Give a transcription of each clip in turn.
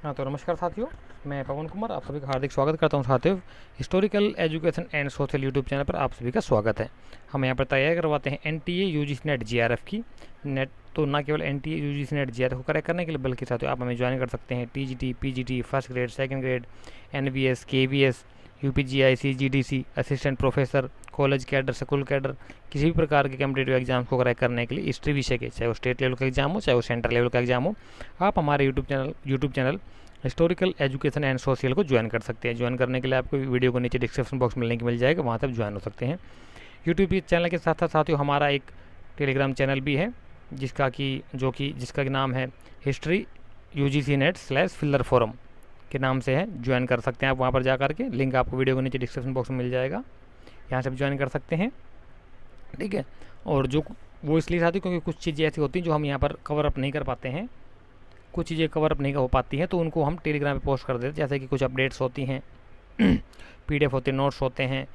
हाँ, तो नमस्कार साथियों, मैं पवन कुमार आप सभी का हार्दिक स्वागत करता हूँ। साथियों, historical education and social YouTube channel पर आप सभी का स्वागत है। हम यहाँ पर तैयारी करवाते हैं एनटीए यूजीसी नेट जीआरएफ की। नेट तो ना केवल एनटीए यूजीसी नेट जीआरएफ को करेक्ट करने के लिए, बल्कि साथियों आप हमें ज्वाइन कर सकते हैं TGT, PGT, first grade, second grade, NVS, KVS, UPGI, CGDC, assistant professor, college cadre, school cadre, किसी भी प्रकार के कम्पिटेटिव एग्जाम्स को क्रैक करने के लिए हिस्ट्री विषय के, चाहे वो स्टेट लेवल का एग्जाम हो, चाहे वो सेंट्रल लेवल का एग्जाम हो, आप हमारे YouTube channel historical education and social को ज्वाइन कर सकते हैं। ज्वाइन करने के लिए आपको वीडियो को नीचे डिस्क्रिप्शन बॉक्स में लिंक मिल जाएगा, वहाँ तक ज्वाइन हो सकते हैं। यूट्यूब चैनल के साथ साथ साथियों हमारा एक टेलीग्राम चैनल भी है, जिसका नाम है history UGC NET slash filler forum के नाम से है। ज्वाइन कर सकते हैं आप वहाँ पर जा करके, लिंक आपको वीडियो को नीचे डिस्क्रिप्शन बॉक्स में मिल जाएगा, यहाँ से ज्वाइन कर सकते हैं। ठीक है, और जो वो इसलिए साथियों क्योंकि कुछ चीज़ें ऐसी होती हैं जो हम यहाँ पर कवर अप नहीं कर पाते हैं, कुछ चीज़ें कवर अप नहीं हो पाती हैं, तो उनको हम टेलीग्राम पे पोस्ट कर देते हैं। जैसे कि कुछ अपडेट्स होती हैं, पीडीएफ होती है, नोट्स होते हैं,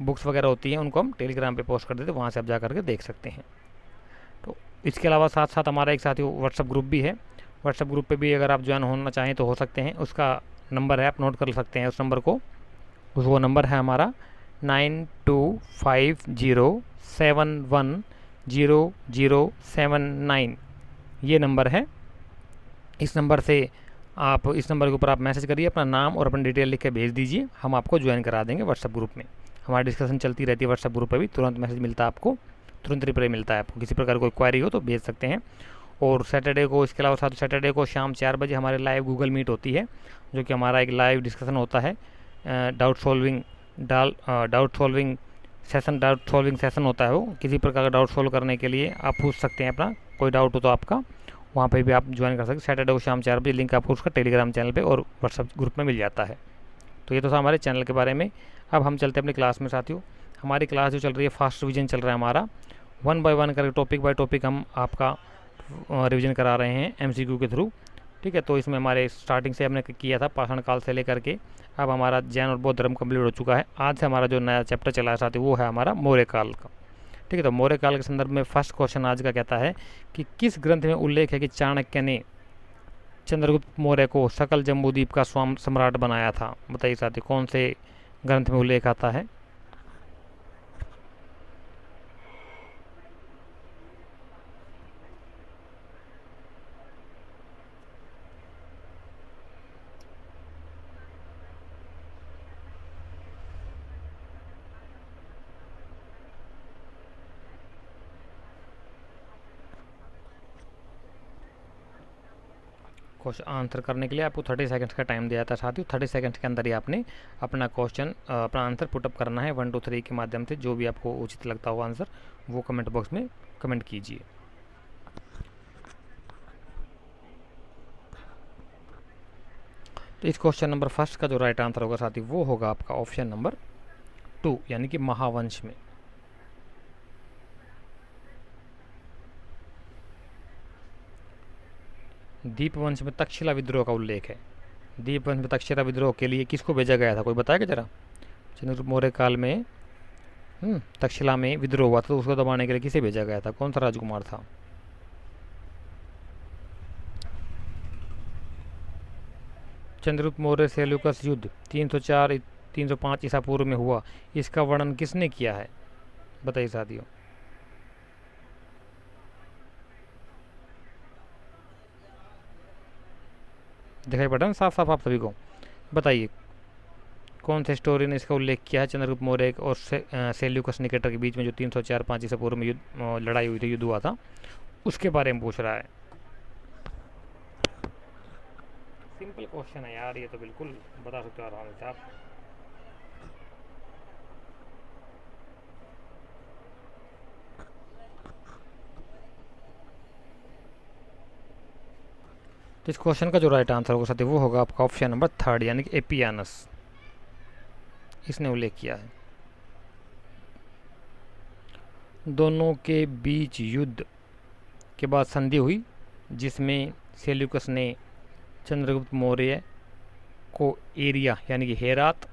बुक्स वगैरह होती हैं, उनको हम टेलीग्राम पे पोस्ट कर देते हैं, वहाँ से आप जा करके देख सकते हैं। तो इसके अलावा साथ साथ हमारा एक साथी व्हाट्सअप ग्रुप भी है। व्हाट्सअप ग्रुप पे भी अगर आप ज्वाइन होना चाहें तो हो सकते हैं। उसका नंबर है, आप नोट कर सकते हैं उस नंबर को। वो नंबर है हमारा 9250710079। ये नंबर है। इस नंबर के ऊपर आप मैसेज करिए, अपना नाम और अपनी डिटेल लिख के भेज दीजिए, हम आपको ज्वाइन करा देंगे व्हाट्सअप ग्रुप में। हमारी डिस्कशन चलती रहती है व्हाट्सअप ग्रुप पे भी, तुरंत मैसेज मिलता है आपको, तुरंत रिप्लाई मिलता है आपको। किसी प्रकार कोई क्वारी हो तो भेज सकते हैं। और सैटरडे को, इसके अलावा साथ सैटरडे को शाम 4 बजे हमारे लाइव गूगल मीट होती है, जो कि हमारा एक लाइव डिस्कशन होता है। डाउट सॉल्विंग सेशन होता है। वो किसी प्रकार का डाउट सॉल्व करने के लिए आप पूछ सकते हैं, अपना कोई डाउट हो तो आपका, वहाँ पे भी आप ज्वाइन कर सकते हैं। सैटरडे को शाम 4 बजे, लिंक आपको उसका टेलीग्राम चैनल पे और व्हाट्सअप ग्रुप में मिल जाता है। तो ये तो था हमारे चैनल के बारे में। अब हम चलते हैं अपनी क्लास में साथियों। हमारी क्लास जो चल रही है, फास्ट रिवीजन चल रहा है हमारा। 1 बाय 1 करके, टॉपिक बाय टॉपिक हम आपका रिवीजन करा रहे हैं एमसीक्यू के थ्रू। ठीक है, तो इसमें हमारे स्टार्टिंग से हमने किया था पाषाण काल से लेकर के, अब हमारा जैन और बौद्ध धर्म कंप्लीट हो चुका है। आज से हमारा जो नया चैप्टर चला है साथियों, वो है हमारा मौर्य काल का। ठीक है, तो मौर्य काल के संदर्भ में फर्स्ट क्वेश्चन आज का कहता है कि किस ग्रंथ में उल्लेख है कि चाणक्य ने चंद्रगुप्त मौर्य को सकल जम्बूद्वीप का सम्राट बनाया था। बताइए साथी, कौन से ग्रंथ में उल्लेख आता है? क्वेश्चन आंसर करने के लिए आपको 30 सेकंड्स का टाइम दिया था साथियों। 30 सेकंड्स के अंदर ही आपने अपना क्वेश्चन, अपना आंसर पुटअप करना है 1 2 3 के माध्यम से। जो भी आपको उचित लगता हो आंसर, वो कमेंट बॉक्स में कमेंट कीजिए। तो इस क्वेश्चन नंबर फर्स्ट का जो राइट आंसर होगा साथी, वो होगा आपका ऑप्शन नंबर 2, यानी कि महावंश में। दीपवंश में तक्षशिला विद्रोह का उल्लेख है। दीपवंश में तक्षशिला विद्रोह के लिए किसको भेजा गया था, कोई बताएगा जरा? चंद्रगुप्त मौर्य काल में तक्षशिला में विद्रोह हुआ था, तो उसको दबाने के लिए किसे भेजा गया था, कौन सा राजकुमार था? चंद्रगुप्त मौर्य सेल्यूकस युद्ध 304 305 ईसा पूर्व में हुआ, इसका वर्णन किसने किया है? बताइए साथियों। दिखाई पड़ा ना साफ साफ आप सभी को? बताइए कौन से स्टोरी ने इसका उल्लेख किया है, चंद्रगुप्त मौर्य और सेल्यूकस निकेटर के बीच में जो 304-5 ईसा पूर्व में लड़ाई हुई थी, युद्ध हुआ था, उसके बारे में पूछ रहा है। सिंपल क्वेश्चन है यार, ये तो बिल्कुल बता सकते हो आराम से आप। तो इस क्वेश्चन का जो राइट आंसर होगा साथी, वो होगा आपका ऑप्शन नंबर 3, यानी कि एपियानस, इसने उल्लेख किया है। दोनों के बीच युद्ध के बाद संधि हुई, जिसमें सेल्यूकस ने चंद्रगुप्त मौर्य को एरिया, यानी कि हेरात,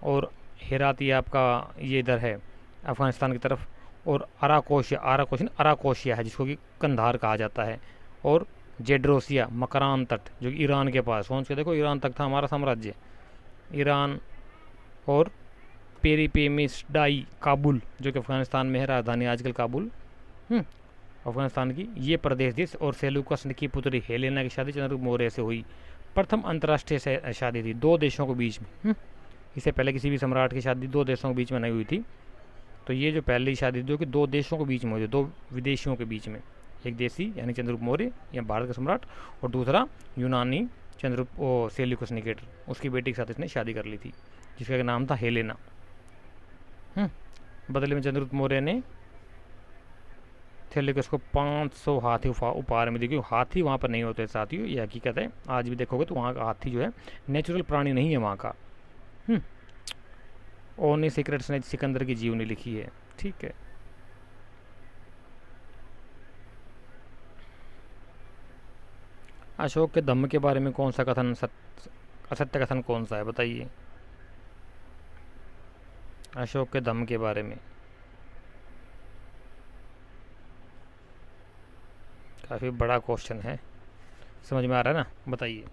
और हेरात ये आपका ये इधर है अफ़गानिस्तान की तरफ, और अराकोशिया है जिसको कि कंधार कहा जाता है, और जेड्रोसिया मकरान तट जो कि ईरान के पास, सोच के देखो, ईरान तक था हमारा साम्राज्य, ईरान। और पेरीपेमिसडाई काबुल जो कि अफगानिस्तान में है, राजधानी आजकल काबुल, अफगानिस्तान की, ये प्रदेश थी। और सेलूकस की पुत्री हेलेना की शादी चंद्रगुप्त मौर्य से हुई। प्रथम अंतर्राष्ट्रीय शादी थी दो देशों के बीच में। इससे पहले किसी भी सम्राट की शादी दो देशों के बीच में नहीं हुई थी। तो ये जो पहली शादी जो कि दो देशों के बीच में हुई, दो विदेशियों के बीच में, एक देशी यानी चंद्रगुप्त मौर्य या भारत का सम्राट, और दूसरा यूनानी चंद्रगुप्त सेल्यूकस निकेटर, उसकी बेटी के साथ इसने शादी कर ली थी, जिसका नाम था हेलेना। बदले में चंद्रगुप्त मौर्य ने सेल्यूकस को 500 हाथी उपहार में दी, क्योंकि हाथी वहाँ पर नहीं होते साथियों, ये हकीकत है। आज भी देखोगे तो वहाँ का हाथी जो है नेचुरल प्राणी नहीं है वहाँ का। ओनी सीक्रेट्स ने सिकंदर की जीवनी लिखी है, ठीक है। अशोक के धम्म के बारे में कौन सा कथन असत्य कथन कौन सा है, बताइए। अशोक के धम्म के बारे में काफ़ी बड़ा क्वेश्चन है, समझ में आ रहा है ना, बताइए।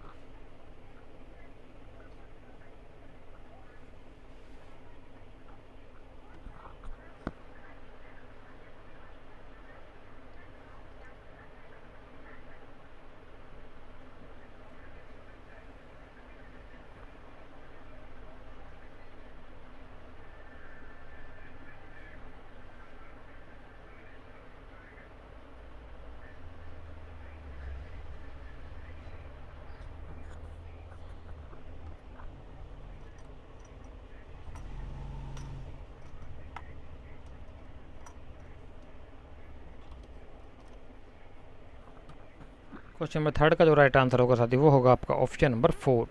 क्वेश्चन नंबर 3 का जो राइट आंसर होगा साथी वो होगा आपका ऑप्शन नंबर 4,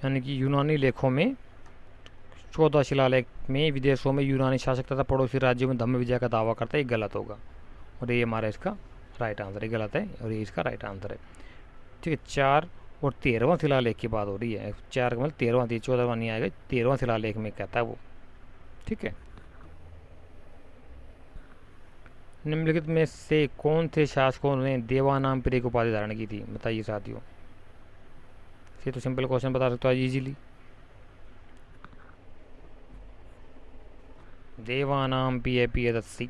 यानी कि यूनानी लेखों में 14 शिलालेख में विदेशों में यूनानी शासक तथा पड़ोसी राज्यों में धम्म विजय का दावा करता है, ये गलत होगा। और ये हमारा इसका राइट आंसर है, गलत है और ये इसका राइट आंसर है, ठीक है। 4 और 13वां शिलालेख की बात हो रही है, 4 का मतलब 13वां, 14वां नहीं आएगा, 13वां शिलालेख में कहता है वो, ठीक है। निम्नलिखित में से कौन से शासकों ने देवानाम प्रिय की उपाधि धारण की थी, बताइए साथियों। ये तो सिंपल क्वेश्चन बता सकते हो इजीली। देवानाम प्रिय प्रियदर्शी,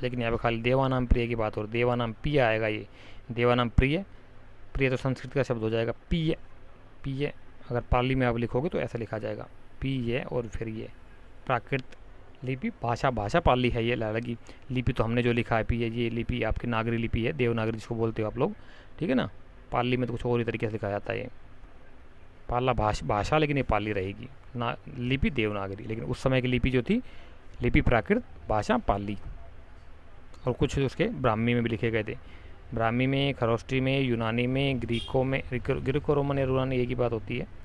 लेकिन यहाँ पे खाली देवानाम प्रिय की बात हो रही, देवानाम प्रिय आएगा, ये देवानाम प्रिय, प्रिय तो संस्कृत का शब्द हो जाएगा, प्रिय, प्रिय अगर पाली में आप लिखोगे तो ऐसा लिखा जाएगा, प्रिय और फिर ये प्राकृत लिपि, भाषा पाली है, ये अलग लिपि तो हमने जो लिखा है प्रिय, ये लिपि आपकी नागरी लिपि है, देवनागरी जिसको बोलते हो आप लोग, ठीक है ना। पाली में तो कुछ और ही तरीके से लिखा जाता है, ये पाला भाषा, लेकिन ये पाली रहेगी ना, लिपि देवनागरी, लेकिन उस समय की लिपि जो थी, लिपि प्राकृत, भाषा पाली, और कुछ उसके ब्राह्मी में भी लिखे गए थे, ब्राह्मी में, खरोष्टी में, यूनानी में, ग्रीको में, ग्रीको रोमन या यूनानी एक ही बात होती है।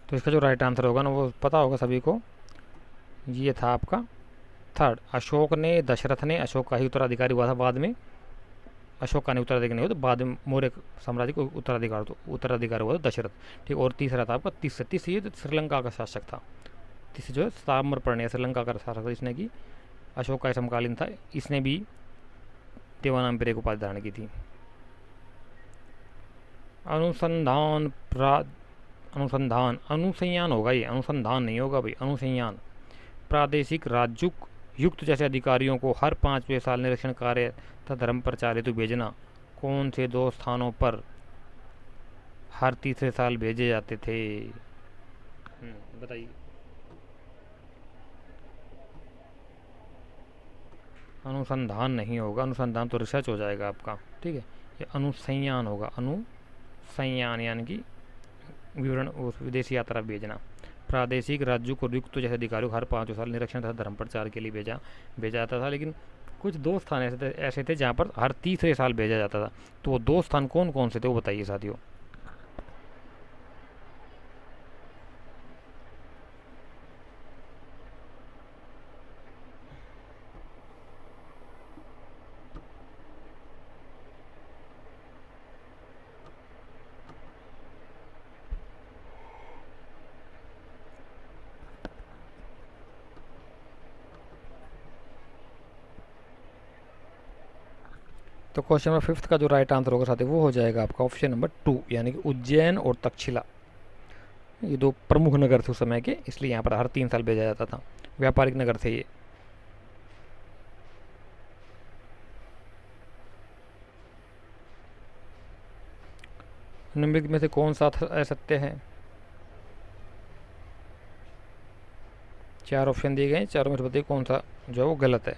तो इसका जो राइट आंसर होगा ना वो पता होगा सभी को, ये था आपका 3rd। अशोक ने, दशरथ ने, अशोक का ही उत्तराधिकारी हुआ था बाद में, अशोक का नहीं उत्तराधिकारी नहीं हुआ तो बाद में मौर्य साम्राज्य को उत्तराधिकार हुआ था दशरथ, ठीक। और तीसरा था आपका तीस, ये तो श्रीलंका का शासक था, तीस जो है ताम्रपर्णी श्रीलंका का शासक था, इसने की अशोक का समकालीन था, इसने भी देवानाम को उपाधि धारण की थी। अनुसंधान अनुसंधान अनुसंयान होगा, ये अनुसंधान नहीं होगा भाई, अनुसंयान। प्रादेशिक राजयुक्त युक्त जैसे अधिकारियों को हर 5वें साल निरीक्षण कार्य तथा धर्म प्रचार हेतु भेजना कौन से 2 स्थानों पर हर तीसरे साल भेजे जाते थे, बताइए। अनुसंधान नहीं होगा, अनुसंधान तो रिसर्च हो जाएगा आपका, ठीक है। ये अनुसंयान होगा, अनुसंयान यानी कि विवरण विदेशी यात्रा भेजना। प्रादेशिक राज्यों को युक्त जैसे अधिकारियों को हर 5 साल निरीक्षण तथा धर्म प्रचार के लिए भेजा जाता था, लेकिन कुछ 2 स्थान ऐसे थे जहाँ पर हर तीसरे साल भेजा जाता था, तो वो 2 स्थान कौन कौन से थे वो बताइए साथियों। तो क्वेश्चन नंबर 5 का जो राइट आंसर होगा साथी वो हो जाएगा आपका ऑप्शन नंबर 2, यानी कि उज्जैन और तक्षशिला। ये दो प्रमुख नगर थे उस समय के, इसलिए यहाँ पर हर 3 साल भेजा जाता था, व्यापारिक नगर थे ये। निम्नलिखित में से कौन सा असत्य है? 4 ऑप्शन दिए गए, चारों में से बताइए कौन सा जो है वो गलत है।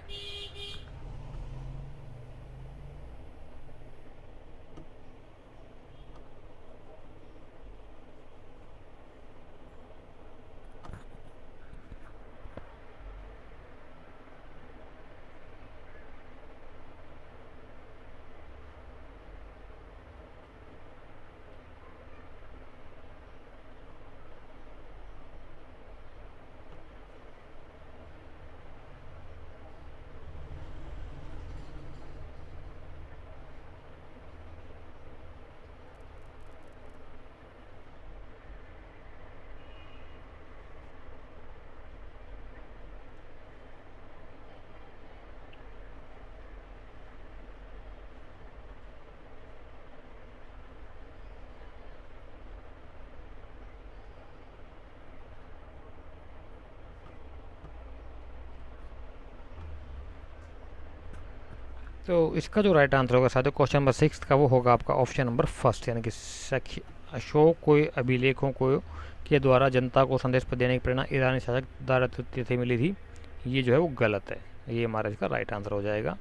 तो इसका जो राइट आंसर होगा साथियों क्वेश्चन नंबर 6 का वो होगा आपका ऑप्शन नंबर फर्स्ट, यानी कि अशोक को अभिलेखों को के द्वारा जनता को संदेश पर देने की प्रेरणा ईरानी शासक दारा तृतीय से मिली थी। ये जो है वो गलत है, ये हमारा इसका राइट आंसर हो जाएगा।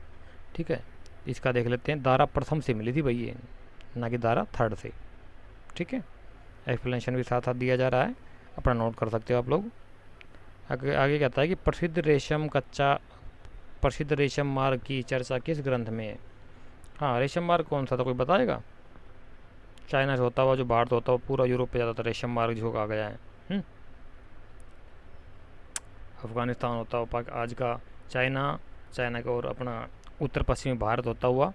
ठीक है, इसका देख लेते हैं, दारा प्रथम से मिली थी भाई ये, ना कि दारा थर्ड से। ठीक है, एक्सप्लेनेशन भी साथ साथ दिया जा रहा है, अपना नोट कर सकते हो आप लोग। आगे कहता है कि प्रसिद्ध रेशम मार्ग की चर्चा किस ग्रंथ में है? हाँ, रेशम मार्ग कौन सा था, कोई बताएगा? चाइना से होता हुआ जो भारत होता हुआ पूरा यूरोप पे जाता था, रेशम मार्ग जो आ गया है। अफगानिस्तान होता हुआ आज का चाइना का और अपना उत्तर पश्चिमी भारत होता हुआ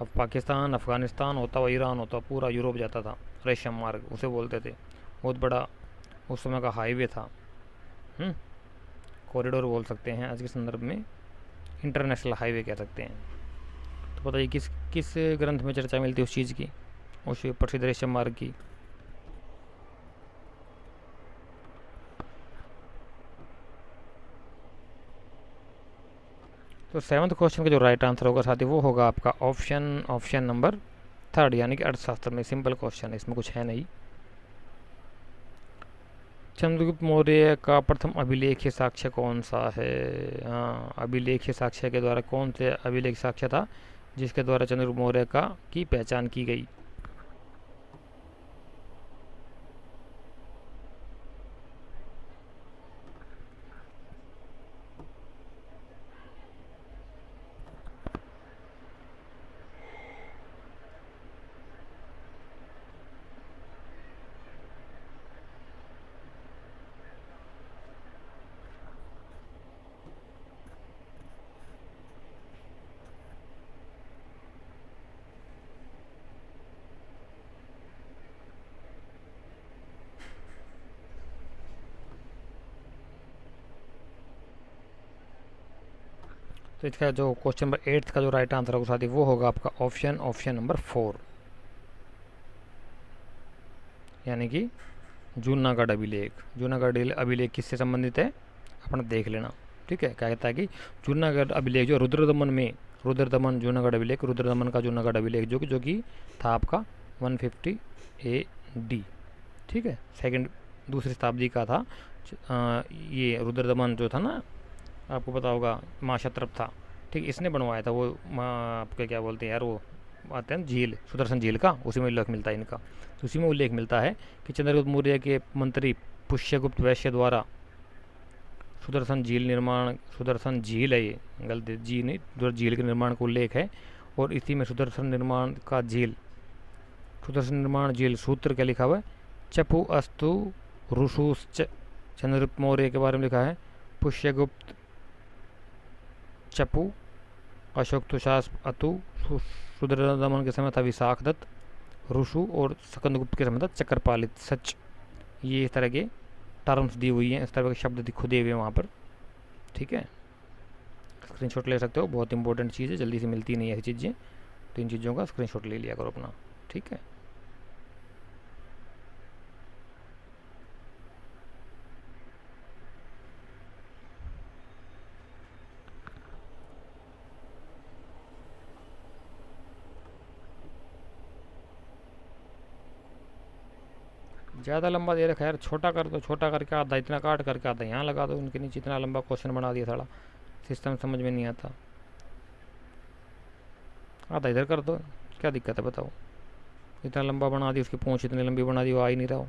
अब पाकिस्तान, अफगानिस्तान होता हुआ ईरान होता हुआ पूरा यूरोप जाता था, रेशम मार्ग उसे बोलते थे। बहुत बड़ा उस समय का हाईवे था, कॉरिडोर बोल सकते हैं आज के संदर्भ में, इंटरनेशनल हाईवे कह सकते हैं। तो बताइए किस किस ग्रंथ में चर्चा मिलती है उस चीज़ की, उस प्रसिद्ध रेशम मार्ग की? तो 7th क्वेश्चन का जो राइट आंसर होगा साथी वो होगा आपका ऑप्शन नंबर 3, यानी कि अर्थशास्त्र में। सिंपल क्वेश्चन है, इसमें कुछ है नहीं। चंद्रगुप्त मौर्य का प्रथम अभिलेख्य साक्ष्य कौन सा है? हाँ, अभिलेख्य साक्ष्य के द्वारा कौन से अभिलेख साक्ष्य था जिसके द्वारा चंद्रगुप्त मौर्य की पहचान की गई? तो इसका जो क्वेश्चन नंबर 8 का जो राइट आंसर होगा साथी वो होगा आपका ऑप्शन नंबर 4, यानी कि जूनागढ़ अभिलेख। जूनागढ़ अभिलेख किससे संबंधित है अपना देख लेना। ठीक है, क्या कहता है कि जूनागढ़ अभिलेख जो रुद्रदमन जूनागढ़ अभिलेख, रुद्रदमन का जूनागढ़ अभिलेख जो कि था आपका 150 AD। ठीक है, दूसरी शताब्दी का था। ये रुद्रदमन जो था ना, आपको पता होगा महाक्षत्रप था। ठीक, इसने बनवाया था वो आपके क्या बोलते हैं यार, वो आते हैं झील, सुदर्शन झील का, उसी में उल्लेख मिलता है इनका। तो उसी में उल्लेख मिलता है कि चंद्रगुप्त मौर्य के मंत्री पुष्यगुप्त वैश्य द्वारा सुदर्शन झील है, ये गलती जी नहीं, झील के निर्माण का उल्लेख है। और इसी में सुदर्शन निर्माण झील सूत्र क्या लिखा हुआ है? चपु अस्तु ऋषुश्च। चंद्रगुप्त मौर्य के बारे में लिखा है पुष्यगुप्त चपु, अशोक तुषास अतु, रुद्रदमन के समय था विशाखदत्त ऋषु, और स्कंदगुप्त के समय था चक्रपालित सच। ये इस तरह के टर्म्स दी हुई हैं, इस तरह के शब्द खुदे हुए हैं वहाँ पर। ठीक है, स्क्रीनशॉट ले सकते हो, बहुत इंपॉर्टेंट चीज़ है, जल्दी से मिलती नहीं है ऐसी चीज़ें। तो इन चीज़ों का स्क्रीनशॉट ले लिया करो अपना, ठीक है। ज़्यादा लंबा दे रखा है यार, छोटा कर दो, छोटा करके आधा इतना काट करके आधा यहाँ लगा दो, उनके नीचे इतना लंबा क्वेश्चन बना दिया, सारा सिस्टम समझ में नहीं आता। आधा इधर कर दो, क्या दिक्कत है बताओ। इतना लंबा बना दी, उसकी पूंछ इतनी लंबी बना दी, वो आ ही नहीं रहा हो।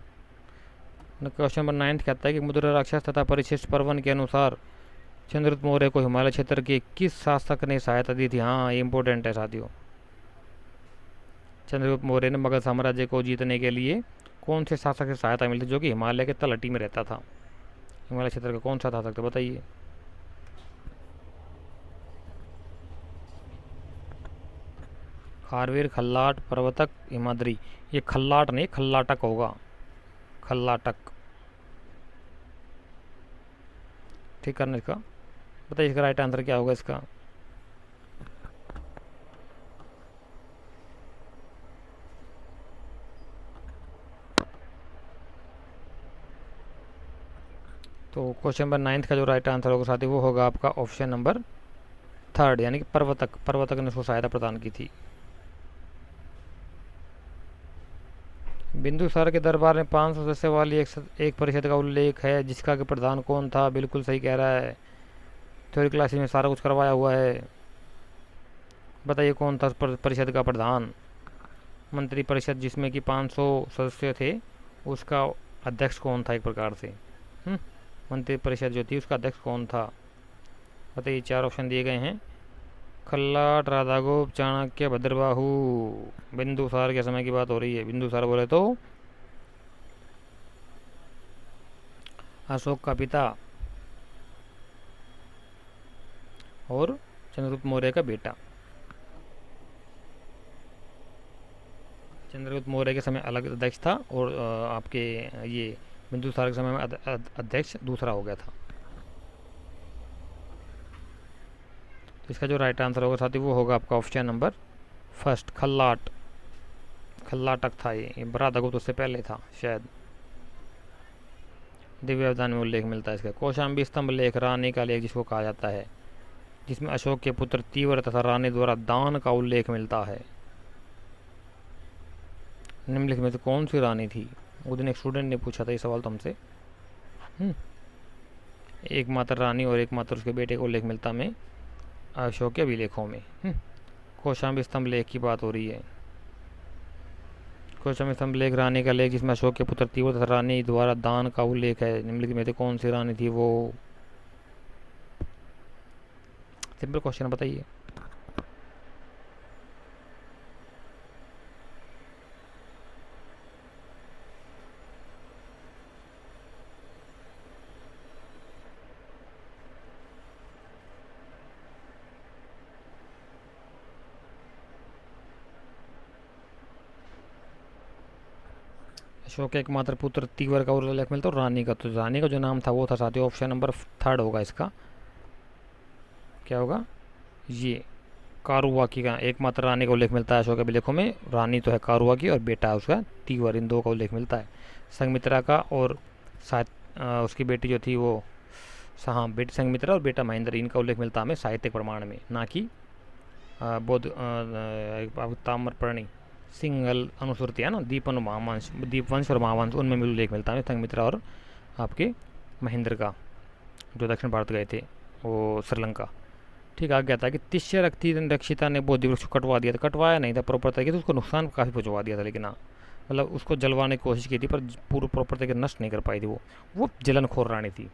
क्वेश्चन नंबर 9 कहता है कि मुद्रा राक्षस तथा परिशिष्ट पर्वन के अनुसार चंद्रगुप्त मौर्य को हिमालय क्षेत्र के किस शासक ने सहायता दी थी। हाँ, ये इंपॉर्टेंट है साथियों। चंद्रगुप्त मौर्य ने मगध साम्राज्य को जीतने के लिए कौन से शासक से सहायता मिली थी, जो कि हिमालय के तलहटी में रहता था। हिमालय क्षेत्र का कौन सा शासक था बताइए। खारवेर, खल्लाट, पर्वतक, हिमाद्री। ये खल्लाट नहीं, खल्लाटक होगा, खल्लाटक। ठीक करना इसका, बताइए इसका राइट आंसर क्या होगा इसका। तो क्वेश्चन नंबर 9 का जो राइट आंसर होगा साथी वो होगा आपका ऑप्शन नंबर 3, यानी कि पर्वतक। पर्वतक ने उसको सहायता प्रदान की थी। बिंदुसार के दरबार में 500 सदस्य वाली एक परिषद का उल्लेख है, जिसका कि प्रधान कौन था। बिल्कुल सही कह रहा है, थ्योरी क्लासेस में सारा कुछ करवाया हुआ है। बताइए कौन था परिषद का प्रधान। मंत्री परिषद जिसमें कि 500 सदस्य थे, उसका अध्यक्ष कौन था एक प्रकार से। मंत्री परिषद जो थी उसका अध्यक्ष कौन था, बताइए। 4 ऑप्शन दिए गए हैं। खल्लाट, राधागुप्त, चाणक्य, भद्रबाहु। बिंदुसार के समय की बात हो रही है। बिंदुसार बोले तो अशोक का पिता और चंद्रगुप्त मौर्य का बेटा। चंद्रगुप्त मौर्य के समय अलग अध्यक्ष था और आपके ये बिंदुसार के समय में अध्यक्ष दूसरा हो गया था। तो इसका जो राइट आंसर होगा साथी वो होगा आपका ऑप्शन नंबर 1, खल्लाट। खल्लाटक था ये राधागुप्त उससे पहले था शायद। दिव्य अवदान में उल्लेख मिलता है इसका। कौशाम्बी स्तंभ लेख, रानी का लेख जिसको कहा जाता है, जिसमें अशोक के पुत्र तीव्र तथा रानी द्वारा दान का उल्लेख मिलता है। निम्नलिखित में से कौन सी रानी थी। उस दिन एक स्टूडेंट ने पूछा था ये सवाल तो हमसे। एकमात्र रानी और एकमात्र उसके बेटे का उल्लेख मिलता में अशोक के अभिलेखों में। कौशाम्बी स्तंभ लेख की बात हो रही है। कौशाम्बी स्तंभ लेख, रानी का लेख जिसमें अशोक के पुत्र तीव्र तथा रानी द्वारा दान का उल्लेख है। निम्नलिखित में से कौन सी रानी थी वो। सिंपल क्वेश्चन, बताइए। अशोक के एकमात्र पुत्र तीवर का उल्लेख मिलता है और रानी का, तो रानी का जो नाम था वो था साथियों ऑप्शन नंबर 3 होगा इसका। क्या होगा ये, कारुआ की का एकमात्र रानी का उल्लेख मिलता है अशोक के अभिलेखों में। रानी तो है कारुआ की और बेटा है उसका तीवर, इन दो का उल्लेख मिलता है। संघमित्रा का और उसकी बेटी जो थी वो, हाँ, बेटी संघमित्रा और बेटा महेंद्र, इनका उल्लेख मिलता है हमें साहित्यिक प्रमाण में, ना कि बौद्ध ताम्रपर्णी सिंगल अनुश्रुति है ना, दीपन महावंश, दीपवंश और महावंश, उनमें भी उल्लेख मिलता है संघमित्रा और आपके महेंद्र का, जो दक्षिण भारत गए थे वो श्रीलंका। ठीक, आ गया था कि तिष्य रखती रक्षिता ने बौद्ध वृक्ष को कटवा दिया था। कटवाया नहीं था प्रॉपर तरीके से, उसको नुकसान काफ़ी पहुँचवा दिया था, लेकिन हाँ मतलब उसको जलवाने की कोशिश की थी पर पूरा प्रॉपर तरीके नष्ट नहीं कर पाई थी वो जलनखोर रानी थी।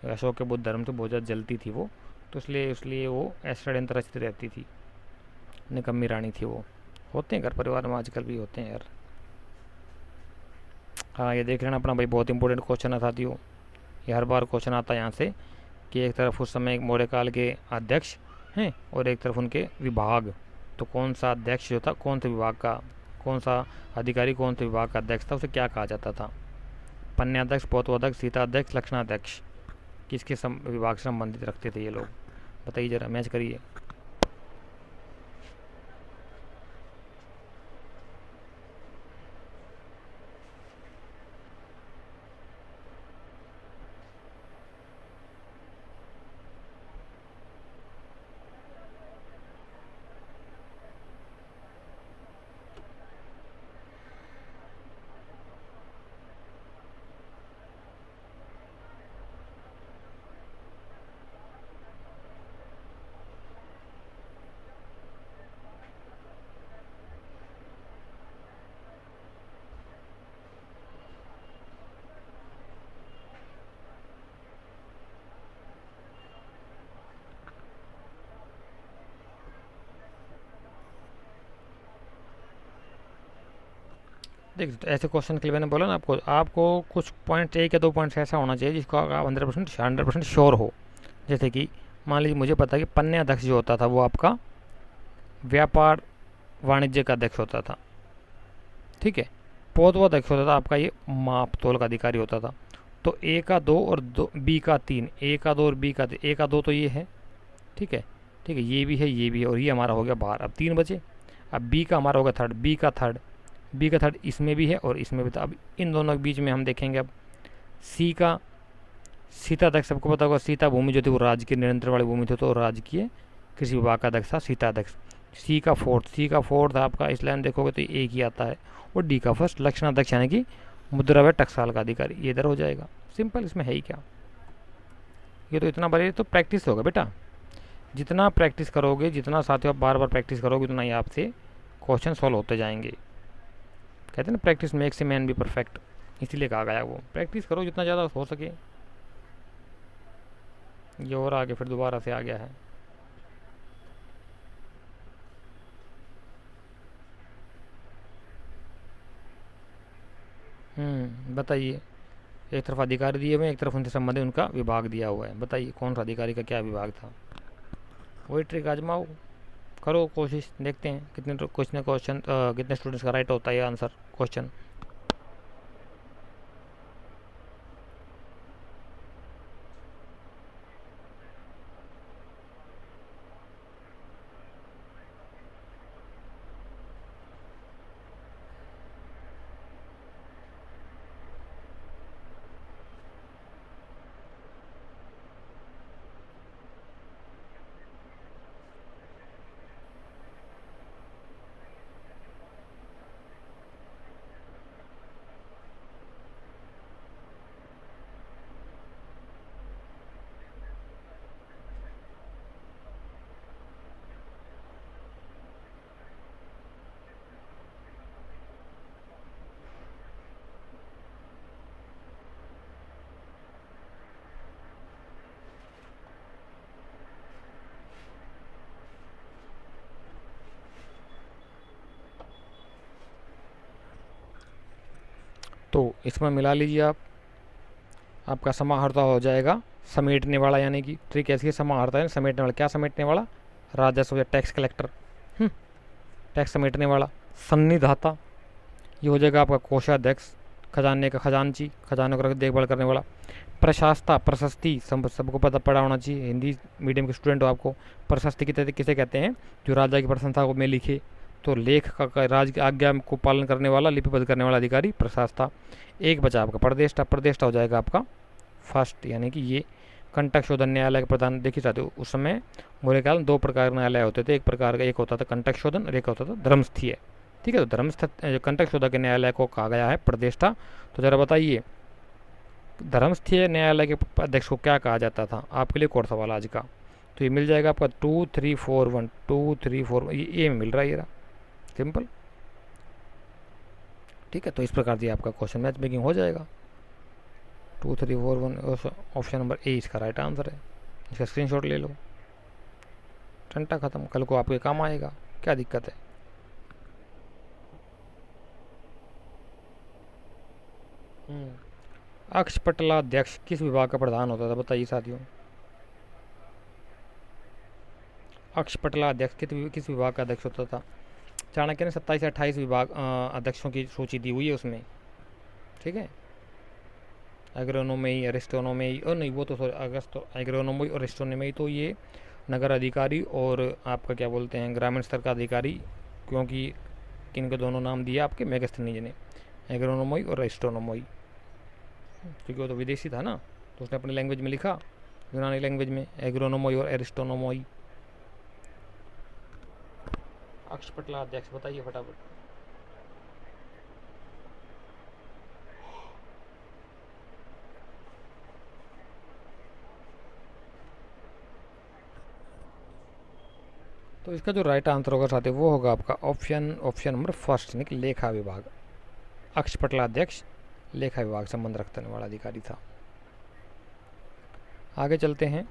अशोक के बौद्ध धर्म से बहुत ज़्यादा जलती थी वो, तो इसलिए वो षड्यंत्र रचती रहती थी। निकम्मी रानी थी वो। होते हैं घर परिवार में आजकल भी होते हैं यार। हाँ, ये देख लेना अपना भाई, बहुत इंपॉर्टेंट क्वेश्चन है साथियों। ये हर बार क्वेश्चन आता है यहाँ से कि एक तरफ उस समय मौर्य काल के अध्यक्ष हैं और एक तरफ उनके विभाग, तो कौन सा अध्यक्ष जो था, कौन से विभाग का, कौन सा अधिकारी कौन से विभाग का अध्यक्ष था, उसे क्या कहा जाता था। पन्याध्यक्ष, पौत्वाध्यक्ष, सीताध्यक्ष, लक्षणाध्यक्ष, किसके विभाग से संबंधित रखते थे ये लोग, बताइए जरा, मैच करिए। देख तो ऐसे क्वेश्चन के लिए मैंने बोला ना आपको, आपको कुछ पॉइंट, एक या दो पॉइंट्स ऐसा होना चाहिए जिसको आप 100% श्योर हो। जैसे कि मान लीजिए मुझे पता है कि पन्ने अध्यक्ष जो होता था वो आपका व्यापार वाणिज्य का अध्यक्ष होता था, ठीक है। पौधवा अध्यक्ष होता था आपका ये माप तोल का अधिकारी होता था। तो ए का दो और दो, बी का तीन, ए का दो और बी का तीन, ए का दो तो ये है, ठीक है, ठीक है, ये भी है, ये भी है, और ये हमारा हो गया बाहर। अब तीन बचे। अब बी का हमारा होगा थर्ड, बी का थर्ड इसमें भी है और इसमें भी था। अब इन दोनों के बीच में हम देखेंगे अब सी का सीता अध्यक्ष, सबको पता होगा सीता भूमि जो थी वो राज्य की निरंतर वाली भूमि थी, तो राजकीय कृषि विभाग का अध्यक्ष था सीता अध्यक्ष। सी का फोर्थ आपका इस लाइन देखोगे तो एक ही आता है। और डी का फर्स्ट लक्षण अध्यक्ष यानी कि मुद्रा व टकसाल का अधिकारी, ये इधर हो जाएगा। सिंपल, इसमें है ही क्या, ये तो इतना बड़े तो प्रैक्टिस होगा बेटा। जितना प्रैक्टिस करोगे, जितना साथियों आप बार बार प्रैक्टिस करोगे, उतना ही आपसे क्वेश्चन सॉल्व होते जाएंगे। कहते हैं ना practice makes a man be perfect, इसीलिए कहा गया वो प्रैक्टिस करो जितना ज़्यादा हो सके। ये और आगे फिर दोबारा से आ गया है। बताइए, एक तरफ अधिकारी दिए हुए हैं, एक तरफ उनसे संबंधित उनका विभाग दिया हुआ है। बताइए कौन सा अधिकारी का क्या विभाग था। वही ट्रिक आजमाओ, करो कोशिश, देखते हैं कितने क्वेश्चन कितने स्टूडेंट्स का राइट होता है आंसर क्वेश्चन। तो इसमें मिला लीजिए आप, आपका समाहर्ता हो जाएगा समेटने वाला, यानी कि ट्रिक ऐसी है, समाहर्ता है समेटने वाला। क्या समेटने वाला, राजस्व या टैक्स कलेक्टर, टैक्स समेटने वाला। सन्निधाता, ये हो जाएगा आपका कोषाध्यक्ष, खजाने का खजानची, खजाने को देखभाल करने वाला। प्रशास्ता, प्रशस्ति, सबको पता पड़ा होना चाहिए, हिंदी मीडियम के स्टूडेंट हो आपको। प्रशस्ति किसे कहते हैं, जो राजा की प्रशंसा को में लिखे। तो लेख का राज की आज्ञा को पालन करने वाला, लिपिबद्ध करने वाला अधिकारी प्रशास्ता। एक बचा आपका प्रदेष्टा, प्रदेष्टा हो जाएगा आपका फर्स्ट, यानी कि ये कंटक शोधन न्यायालय के प्रधान। देखिए साथियों, उस समय मेरे ख्याल दो प्रकार के न्यायालय होते थे, एक प्रकार का एक होता था कंटक शोधन और एक होता था धर्मस्थीय, ठीक है। तो धर्मस्थ कंटक शोधन के न्यायालय को कहा गया है प्रदेष्टा। तो जरा बताइए धर्मस्थीय न्यायालय के अध्यक्ष को क्या कहा जाता था, आपके लिए कोड सवाल आज का। तो ये मिल जाएगा आपका 2341, 2341, ये ए में मिल रहा है, ये रहा, सिंपल, ठीक है। तो इस प्रकार से आपका क्वेश्चन मैच मेकिंग हो जाएगा। 2341 ऑप्शन नंबर ए इसका राइट आंसर है। इसका स्क्रीनशॉट ले लो, टंटा खत्म, कल को आपके काम आएगा, क्या दिक्कत है। अक्षपटलाध्यक्ष किस विभाग का प्रधान होता था, बताइए साथियों। अक्षपटलाध्यक्ष किस विभाग का अध्यक्ष होता था। चाणक्य ने 27 से 28 विभाग अध्यक्षों की सूची दी हुई है उसमें, ठीक है। एग्रोनोमी, एरिस्टोनोमी, और नहीं वो तो सॉरी अगस्त, एग्रोनोमी और एरिस्टोनोमी तो ये नगर अधिकारी और आपका क्या बोलते हैं ग्रामीण स्तर का अधिकारी, क्योंकि किन के दोनों नाम दिए आपके मेगस्थनीज ने, एग्रोनोमी और एरिस्टोनोमी, क्योंकि वो तो विदेशी था ना, तो उसने अपनी लैंग्वेज में लिखा, यूनानी लैंग्वेज में, एग्रोनोमी और एरिस्टोनोमी। अक्षपटला अध्यक्ष बताइए फटाफट। तो इसका जो राइट आंसर होगा साथी वो होगा आपका ऑप्शन नंबर फर्स्ट, यानी कि लेखा विभाग। अक्षपटला अध्यक्ष लेखा विभाग संबंध रखने वाला अधिकारी था। आगे चलते हैं।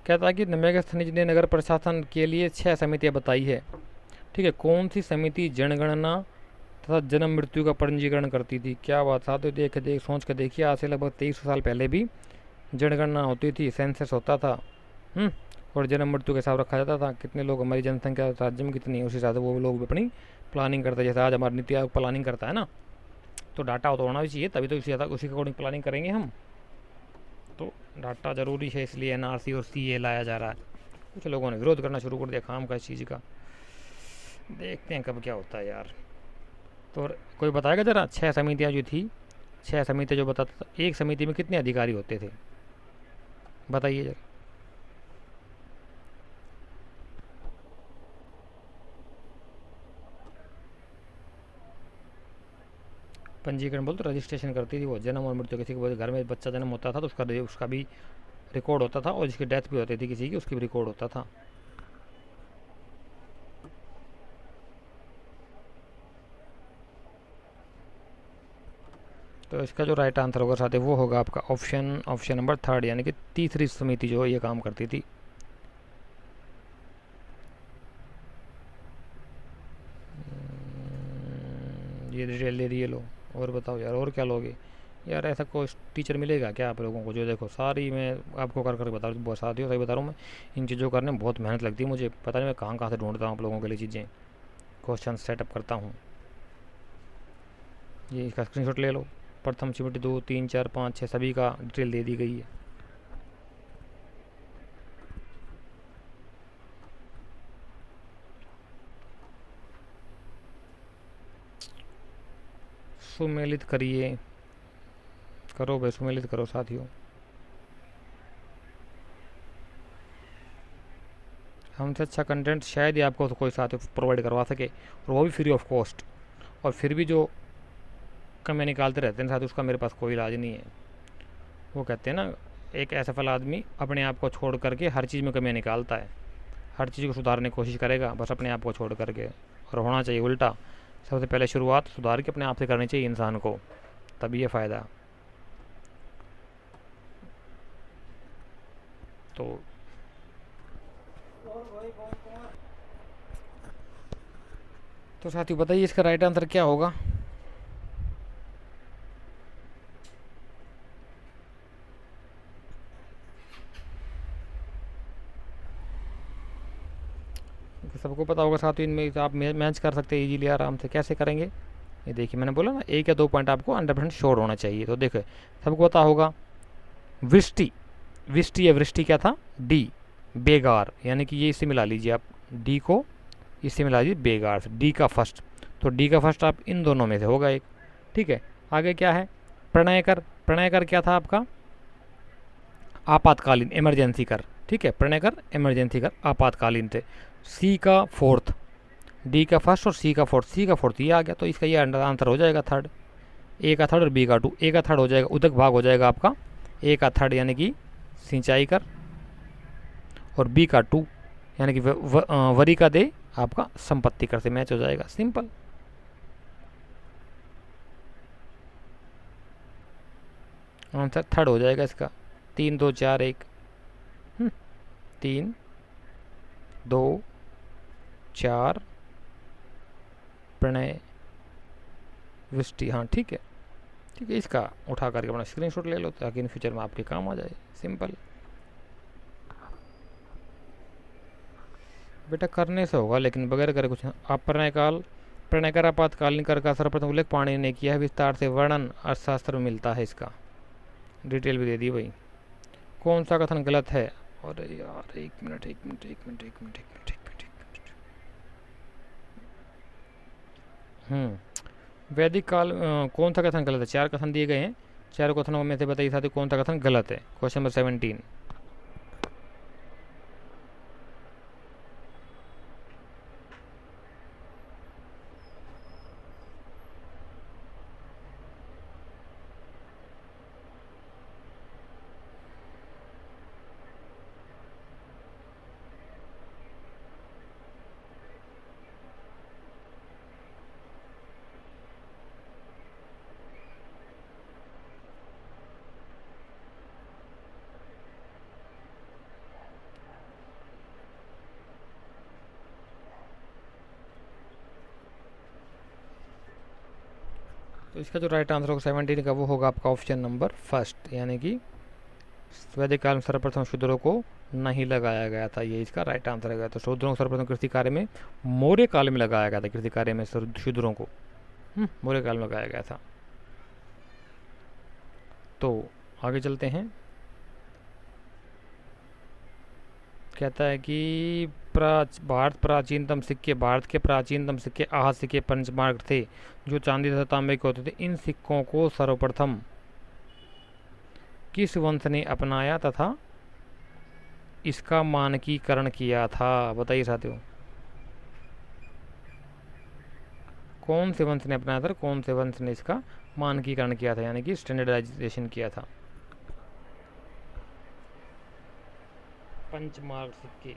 कहता है कि मेघ खनिज ने नगर प्रशासन के लिए 6 समितियाँ बताई है। ठीक है, कौन सी समिति जनगणना तथा जन्म मृत्यु का पंजीकरण करती थी? क्या बात था, तो देख सोच कर देखिए, आज से लगभग 2300 साल पहले भी जनगणना होती थी, सेंसस होता था। और जन्म मृत्यु का हिसाब रखा जाता था, कितने लोग, हमारी जनसंख्या राज्य में कितनी है, उस हिसाब से वो लोग भी अपनी प्लानिंग करते हैं। जैसे आज हमारी नीति आयोग प्लानिंग करता है ना, तो डाटा तो होना भी चाहिए, तभी तो उसी के अकॉर्डिंग प्लानिंग करेंगे हम। तो डाटा ज़रूरी है, इसलिए एनआरसी और सीए लाया जा रहा है। कुछ लोगों ने विरोध करना शुरू कर दिया काम का इस चीज़ का, देखते हैं कब क्या होता है यार। तो कोई बताएगा ज़रा, 6 समितियाँ जो थी, 6 समितियाँ जो बताता था, एक समिति में कितने अधिकारी होते थे, बताइए जरा। पंजीकरण बोलते रजिस्ट्रेशन करती थी वो, जन्म और मृत्यु, किसी के घर में बच्चा जन्म होता था तो उसका भी रिकॉर्ड होता था, और जिसकी डेथ भी होती थी किसी की, उसकी भी रिकॉर्ड होता था। तो इसका जो राइट आंसर होगा साथ ही वो होगा आपका ऑप्शन नंबर 3, यानी कि तीसरी समिति जो ये काम करती थी। ये डिटेल दे दी, लो। और बताओ यार, और क्या लोगे यार? ऐसा कोई टीचर मिलेगा क्या आप लोगों को जो देखो सारी मैं आपको कर बता रहा हूँ, साथियों सही बता रहा हूँ मैं, इन चीज़ों करने में बहुत मेहनत लगती है मुझे, पता नहीं मैं कहाँ कहाँ से ढूंढता हूँ आप लोगों के लिए चीज़ें, क्वेश्चन सेटअप करता हूँ। ये इसका स्क्रीनशॉट ले लो, प्रथम चिमटी 2 3 4 5 6 सभी का डिटेल दे दी गई है। सुमेलित करिए, करो भाई, सुमेलित करो साथियों। हमसे अच्छा कंटेंट शायद ही आपको तो कोई साथी प्रोवाइड करवा सके, और वो भी फ्री ऑफ कॉस्ट। और फिर भी जो कमियाँ निकालते रहते हैं साथ, उसका मेरे पास कोई इलाज नहीं है। वो कहते हैं ना, एक असफल आदमी अपने आप को छोड़ करके हर चीज़ में कमियाँ निकालता है, हर चीज़ को सुधारने की कोशिश करेगा, बस अपने आप को छोड़ करके। और होना चाहिए उल्टा, सबसे पहले शुरुआत सुधार के अपने आप से करनी चाहिए इंसान को, तभी ये फ़ायदा। तो साथियों बताइए इसका राइट आंसर क्या होगा? सबको पता होगा साथियों, इनमें आप मैच कर सकते हैं इजीली, आराम से। कैसे करेंगे? ये देखिए, मैंने बोला ना, 1 या 2 पॉइंट आपको 100% श्योर होना चाहिए। तो देखो, सबको पता होगा वृष्टि, वृष्टि या वृष्टि क्या था? डी, बेगार, यानी कि ये इससे मिला लीजिए आप, डी को इससे मिला लीजिए बेगार से, डी का फर्स्ट। तो डी का फर्स्ट आप इन दोनों में से होगा एक। ठीक है, आगे क्या है? प्रणय कर, प्रणय कर क्या था आपका? आपातकालीन, इमरजेंसी कर। ठीक है, प्रणय कर, इमरजेंसी कर, आपातकालीन थे। सी का फोर्थ, डी का फर्स्ट और सी का फोर्थ, सी का फोर्थ ये आ गया, तो इसका ये आंसर हो जाएगा थर्ड। ए का थर्ड और बी का टू, ए का थर्ड हो जाएगा उदक भाग हो जाएगा आपका, ए का थर्ड यानी कि सिंचाई कर, और बी का टू यानी कि वरी का दे आपका संपत्ति कर से मैच हो जाएगा, सिंपल। आंसर थर्ड हो जाएगा इसका। 3 2 4 1, 3 2 4 प्रणय वृष्टि, हाँ ठीक है। ठीक है, इसका उठा करके अपना स्क्रीनशॉट ले लो ताकि इन फ्यूचर में आपके काम आ जाए, सिंपल। बेटा करने से होगा, लेकिन बगैर करे कुछ। आप प्रणय कर आपातकालीन कर का सर्वप्रथम उल्लेख पाणिनि ने किया है, विस्तार से वर्णन अर्थशास्त्र में मिलता है, इसका डिटेल भी दे दी भाई। कौन सा कथन गलत है? अरे यार, एक मिनट एक मिनट एक मिनट एक मिनट एक मिनट एक मिनट एक मिनट। वैदिक काल कौन सा कथन गलत है? 4 कथन दिए गए हैं, 4 कथनों में से बताइए साथी कौन सा कथन गलत है। Question number 17। तो इसका जो राइट आंसर होगा 17 का वो होगा आपका ऑप्शन नंबर फर्स्ट, यानी कि वैदिक काल में सर्वप्रथम शूद्रों को नहीं लगाया गया था, ये इसका राइट आंसर है। तो शूद्रों को सर्वप्रथम कृषि कार्य में मौर्य काल में लगाया गया था, कृषि कार्य में शूद्रों को मौर्य काल में लगाया गया था। तो आगे चलते हैं। कहता है कि भारत के प्राचीनतम सिक्के आहत सिक्के पंचमार्क थे, जो चांदी तथा तांबे के होते थे। इन सिक्कों को सर्वप्रथम किस वंश ने अपनाया तथा इसका मानकीकरण किया था? बताइए साथियों, कौन से वंश ने अपनाया था, कौन से वंश ने इसका मानकीकरण किया था, यानी कि स्टैंडर्डाइजेशन किया था? पंचमार्क सिक्के।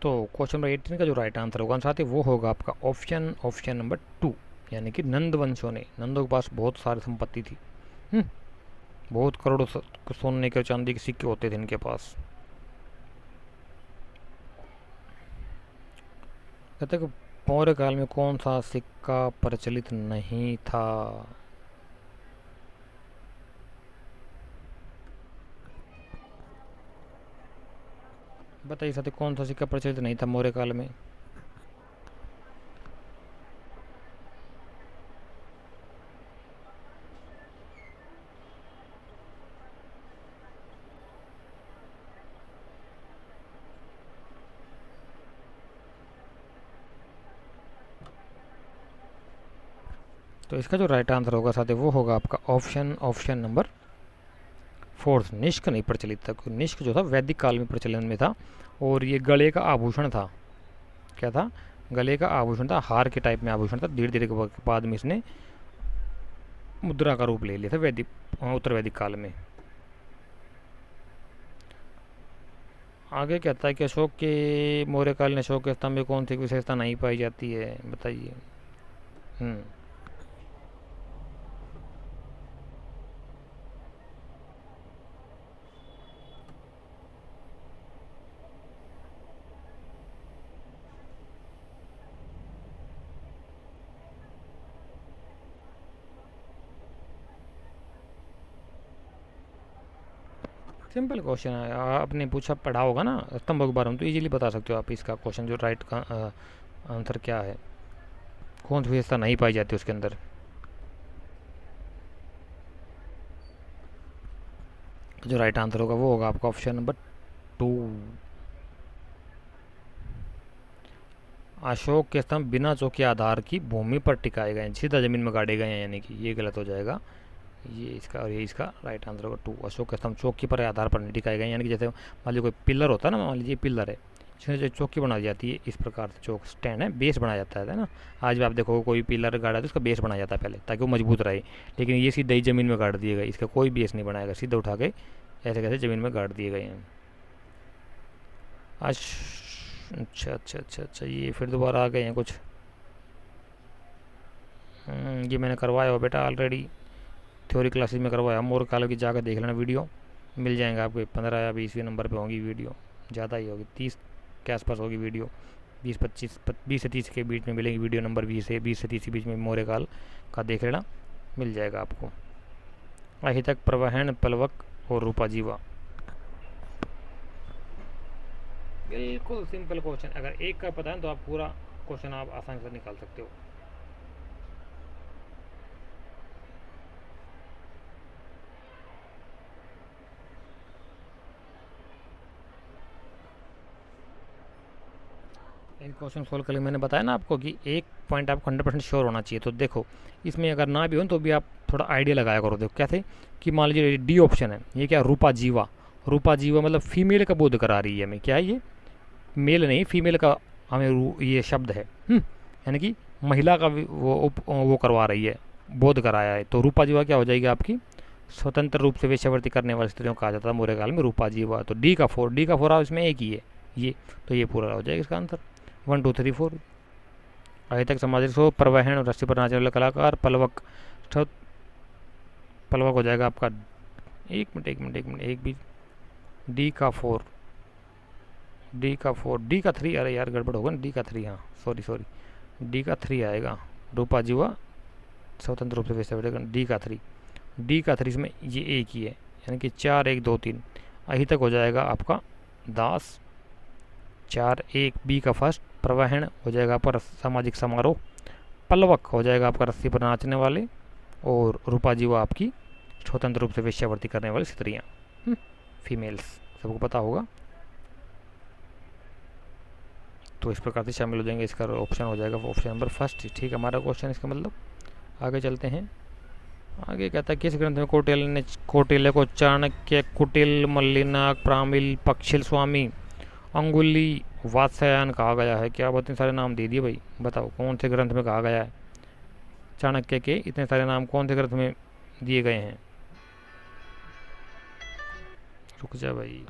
तो क्वेश्चन नंबर 18 का जो राइट आंसर होगा साथ ही वो होगा आपका ऑप्शन नंबर 2, यानी कि नंद वंशों ने, नंदों के पास बहुत सारी संपत्ति थी, बहुत करोड़ों सोने के चांदी के सिक्के होते थे इनके पास। कहते कि मौर्य काल में कौन सा सिक्का प्रचलित नहीं था? बताइए साथी, कौन सा सिक्का प्रचलित नहीं था मौर्य काल में? तो इसका जो राइट आंसर होगा साथी वो होगा आपका ऑप्शन नंबर 4, निष्क नहीं प्रचलित था। क्योंकि निष्क जो था वैदिक काल में प्रचलन में था, और ये गले का आभूषण था। क्या था? गले का आभूषण था, हार के टाइप में आभूषण था। धीरे धीरे के बाद में इसने मुद्रा का रूप ले लिया था उत्तर वैदिक काल में। आगे कहता है कि अशोक के मौर्य काल में अशोक के स्तंभ में कौन सी विशेषता नहीं पाई जाती है? बताइए। सिंपल क्वेश्चन है, आपने पूछा पढ़ा होगा ना स्तंभों के बारे में, तो इजीली बता सकते हो आप इसका क्वेश्चन जो राइट का आंसर क्या है, कौन सी विशेषता नहीं पाई जाती उसके अंदर। जो राइट आंसर होगा वो होगा आपका ऑप्शन नंबर 2। अशोक के स्तंभ बिना चौकी आधार की भूमि पर टिकाए गए, सीधा जमीन में गाड़े गए हैं, यानी कि ये गलत हो जाएगा। ये इसका और ये इसका राइट आंसर होगा 2। अशोक के स्तंभ चौकी पर आधार पर नहीं टिकाए गए, यानी कि जैसे मान लीजिए कोई पिलर होता है ना, मान लीजिए पिलर है, इसमें जो चौकी बनाई जाती है, इस प्रकार से चौक स्टैंड है, बेस बनाया जाता है ना। आज भी आप देखो कोई पिलर गाड़ा तो उसका बेस बनाया जाता है पहले, ताकि वो मजबूत रहे। लेकिन ये सीधा ही ज़मीन में गाड़ दिए गए, इसका कोई बेस नहीं बनाएगा, सीधा उठा के ऐसे कैसे ज़मीन में गाड़ दिए गए हैं। अच्छा, ये फिर दोबारा आ गए हैं कुछ। ये मैंने करवाया हो बेटा ऑलरेडी, थ्योरी क्लासेस में करवाया। मौर्य काल की जाकर देख लेना, वीडियो मिल जाएंगे आपको। 15 या 20वें नंबर पे होगी वीडियो, ज़्यादा ही होगी, 30 के आसपास होगी वीडियो। 20 से 30 के बीच में मिलेगी वीडियो नंबर 20 से 30 के बीच में मौर्य काल का देख लेना, मिल जाएगा आपको। अहितक, प्रवहन, पलवक और रूपा जीवा। बिल्कुल सिंपल क्वेश्चन, अगर एक का पता है तो आप पूरा क्वेश्चन आप आसानी से निकाल सकते हो। इन क्वेश्चन सोल्व करके मैंने बताया ना आपको कि एक पॉइंट आपको 100% श्योर होना चाहिए। तो देखो इसमें अगर ना भी हो तो भी आप थोड़ा आइडिया लगाया करो। देखो कैसे कि मान लीजिए डी ऑप्शन है, ये क्या रूपा जीवा, रूपा जीवा मतलब फीमेल का बोध करा रही है हमें। क्या है ये? मेल नहीं, फीमेल का हमें ये शब्द है, यानी कि महिला का वो करवा रही है, बोध कराया है। तो रूपा जीवा क्या हो जाएगी आपकी? स्वतंत्र रूप से वेश्यावृत्ति करने वाली स्त्रियों को कहा जाता था मौर्य काल में रूपा जीवा। तो डी का फोर इसमें एक ही है ये, तो ये पूरा हो जाएगा इसका आंसर। 1 2 3 4। अहितक सामाजिक शो परवहन रस्सी पर नाचने वाले कलाकार पलवक। पलवक हो जाएगा आपका, एक मिनट एक भी, डी का 4, डी का 3, अरे यार गड़बड़ होगा ना, डी का 3, हाँ सॉरी, डी का 3 आएगा। रूपा जीवा स्वतंत्र रूप से वैसे डी का 3 इसमें ये एक ही है, यानी कि 4 1 2 3। अहितक हो जाएगा आपका दास 4 1, बी का फर्स्ट। प्रवहन हो जाएगा आपका सामाजिक समारोह। पलवक हो जाएगा आपका रस्सी पर नाचने वाले। और रूपा जीवा आपकी स्वतंत्र रूप से वेश्यावृत्ति करने वाली स्त्रियाँ, फीमेल्स, सबको पता होगा। तो इस प्रकार से शामिल हो जाएंगे, इसका ऑप्शन हो जाएगा ऑप्शन नंबर फर्स्ट। ठीक है, हमारा क्वेश्चन इसका मतलब। आगे चलते हैं। आगे कहता है किस ग्रंथ में कौटिल्य को चाणक्य, कुटिल, मल्लिनाक, प्रामिल, पक्षिल स्वामी, अंगुली, वात्स्यायन कहा गया है? क्या बहुत इतने सारे नाम दे दिए भाई, बताओ कौन से ग्रंथ में कहा गया है? चाणक्य के इतने सारे नाम कौन से ग्रंथ में दिए गए हैं? रुक जा भाई,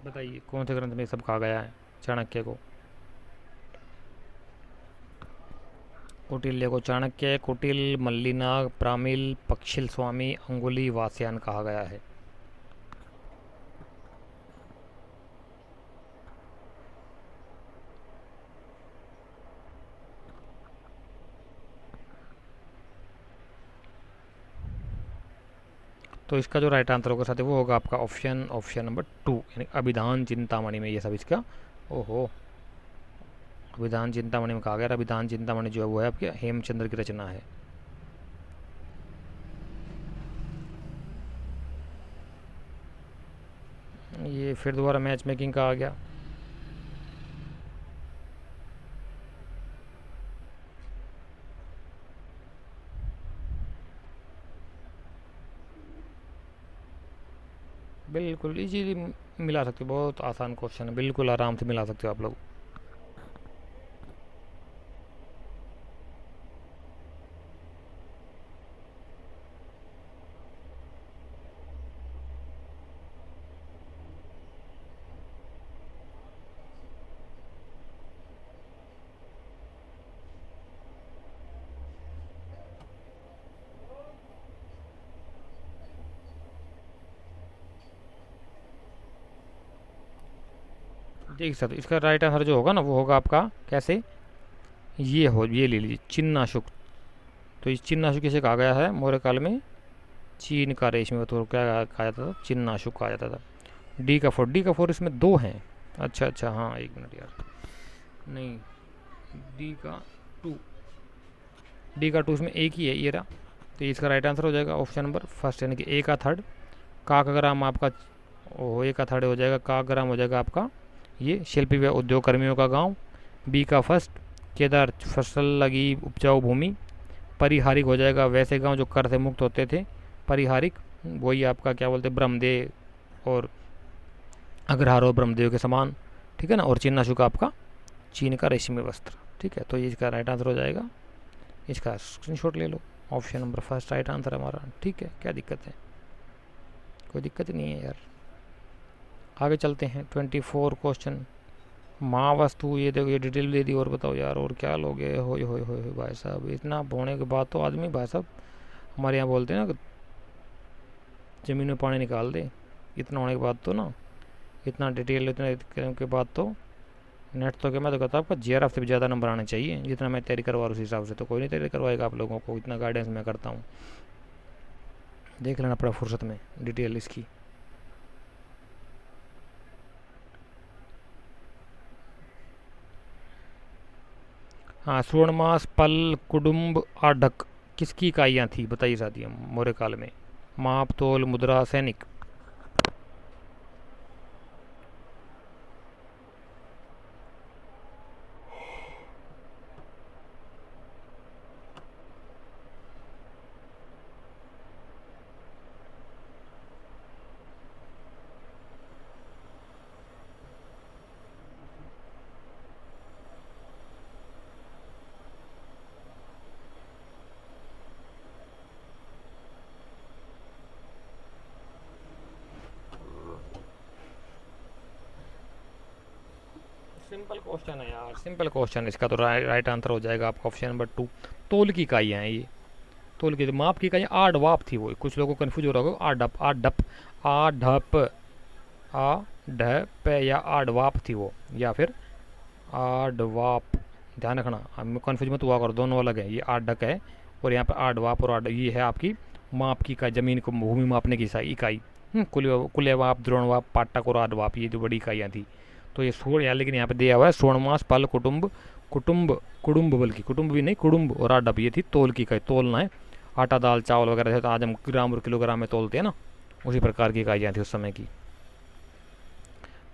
बताइए कौन से ग्रंथ में सब कहा गया है चाणक्य को? कौटिल्य को चाणक्य, कुटिल, मल्लिनाग, प्रामिल, पक्षिल स्वामी, अंगुली, वात्स्यायन कहा गया है। तो इसका जो राइट आंसर होगा साथ वो होगा आपका ऑप्शन नंबर 2, यानी अभिधान चिंतामणि में ये सब इसका। ओहो, अभिधान चिंतामणि में कहा गया। अभिधान चिंतामणि जो है वो है आपके हेमचंद्र की रचना है। ये फिर दोबारा मैच मेकिंग का आ गया। बिल्कुल इजीली मिला सकते हो, बहुत आसान क्वेश्चन है, बिल्कुल आराम से मिला सकते हो आप लोग। देख सकते इसका राइट आंसर जो होगा ना वो होगा आपका कैसे, ये ले लीजिए चिन्नाशुक। तो इस चिन्नाशुक किसे कहा गया है? मौर्य काल में चीन का रेशमी तो क्या कहा जाता था? चिन्नाशुक कहा जाता था। डी का 4 इसमें 2 हैं। अच्छा हाँ, एक मिनट यार, नहीं, टू डी का 2 इसमें एक ही है, ये रहा। तो इसका राइट आंसर हो जाएगा ऑप्शन नंबर फर्स्ट, यानी कि ए का 3 काकग्राम आपका। ओ, ए का 3 हो जाएगा काकग्राम, हो जाएगा आपका ये शिल्पी व उद्योग कर्मियों का गांव। बी का फर्स्ट केदार फसल लगी उपजाऊ भूमि। परिहारिक हो जाएगा वैसे गांव जो कर से मुक्त होते थे, परिहारिक वही आपका क्या बोलते, ब्रह्मदेव और अग्रहार और ब्रह्मदेव के समान, ठीक है ना। और चिन्नाशुक आपका चीन का रेशमी वस्त्र, ठीक है। तो ये इसका राइट आंसर हो जाएगा, इसका स्क्रीनशॉट ले लो। Option number first right answer हमारा, ठीक है। क्या दिक्कत है? कोई दिक्कत नहीं है यार। आगे चलते हैं 24 क्वेश्चन। माँ वस्तु, ये देखो ये डिटेल दे दी। और बताओ यार, और क्या लोगे? हो भाई साहब, इतना होने के बाद तो आदमी भाई साहब, हमारे यहाँ बोलते हैं ना, ज़मीन में पानी निकाल दे। इतना होने के बाद तो ना, इतना डिटेल इतने के बाद तो नेट तो क्या, मैं तो कहता हूँ आपका जीआरएफ से भी ज़्यादा नंबर आने चाहिए। जितना मैं तैयारी करवा रहा हूँ उस हिसाब से तो कोई नहीं तैयारी करवाएगा आप लोगों को, इतना गाइडेंस मैं करता हूँ। देख लेना पड़ा फुर्सत में डिटेल इसकी। हाँ, सुवर्णमास, पल, कुडुम्ब, आढ़क किसकी इकाइयाँ थी? बताइए साथियों मौर्य काल में। माप, तोल, मुद्रा, सैनिक। सिंपल क्वेश्चन है यार, सिंपल क्वेश्चन। इसका तो राइट आंसर हो जाएगा आपका ऑप्शन नंबर 2। तोल की इकाइयाँ हैं ये। तोल की माप की इकाइयाँ आडवाप थी वो, कुछ लोगों को कन्फ्यूज हो रहा होगा। आडप आडप आढप आ ढप या आडवाप थी वो, या फिर आडवाप। ध्यान रखना, हम कन्फ्यूज मत हुआ करो, दोनों अलग है। ये आडक है और यहाँ पे आडवाप, और आड ये है आपकी माप की इकाई, जमीन को भूमि मापने की इकाई। कुलेवाप, द्रोणवाप, पाटक और आडवाप, ये जो बड़ी इकाइयाँ थी। तो ये सोड़ यार, लेकिन यहाँ पे दिया हुआ है सोणमास, पल, कुटुंब, कुटुंब कुटुंब, बल्कि कुटुंब भी नहीं, कुटुंब और आडप, ये थी तोल की इकाई। तोलना है आटा, दाल, चावल वगैरह, तो आज हम ग्राम और किलोग्राम में तोलते हैं ना, उसी प्रकार की इकाइयाँ थी उस समय की।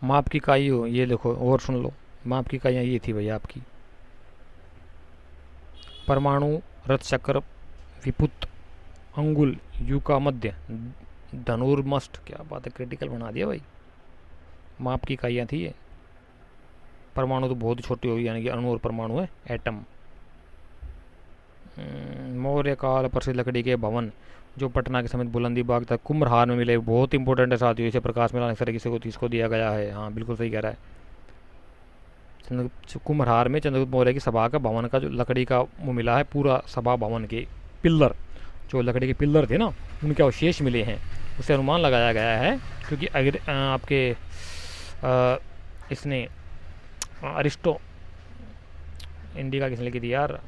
माप की इकाई हो, ये देखो और सुन लो, माप की इकाइयाँ ये थी भैया आपकी परमाणु, रथ चक्र, विपुत, अंगुल, युका, मध्य, धनुर्मष्ट। क्या बात है, क्रिटिकल बना दिया भाई। माप की इकाइयाँ थी ये। परमाणु तो बहुत छोटी हुई, यानी कि अणु और परमाणु है, एटम। मौर्य काल प्रसिद्ध लकड़ी के भवन जो पटना के समेत बुलंदी बाग तक कुम्भरहार में मिले, बहुत इंपॉर्टेंट है साथियों, इसे प्रकाश में लाने से किसी को इसको दिया गया है। हाँ बिल्कुल सही कह रहा है। कुम्भरहार में चंद्रगुप्त मौर्य की सभा का भवन का जो लकड़ी का वो मिला है, पूरा सभा भवन के पिल्लर, जो लकड़ी के पिल्लर थे ना, उनके अवशेष मिले हैं। उससे अनुमान लगाया गया है, क्योंकि अगर आपके इसने अरिस्टो इंडिका किसने लिखी थी यार,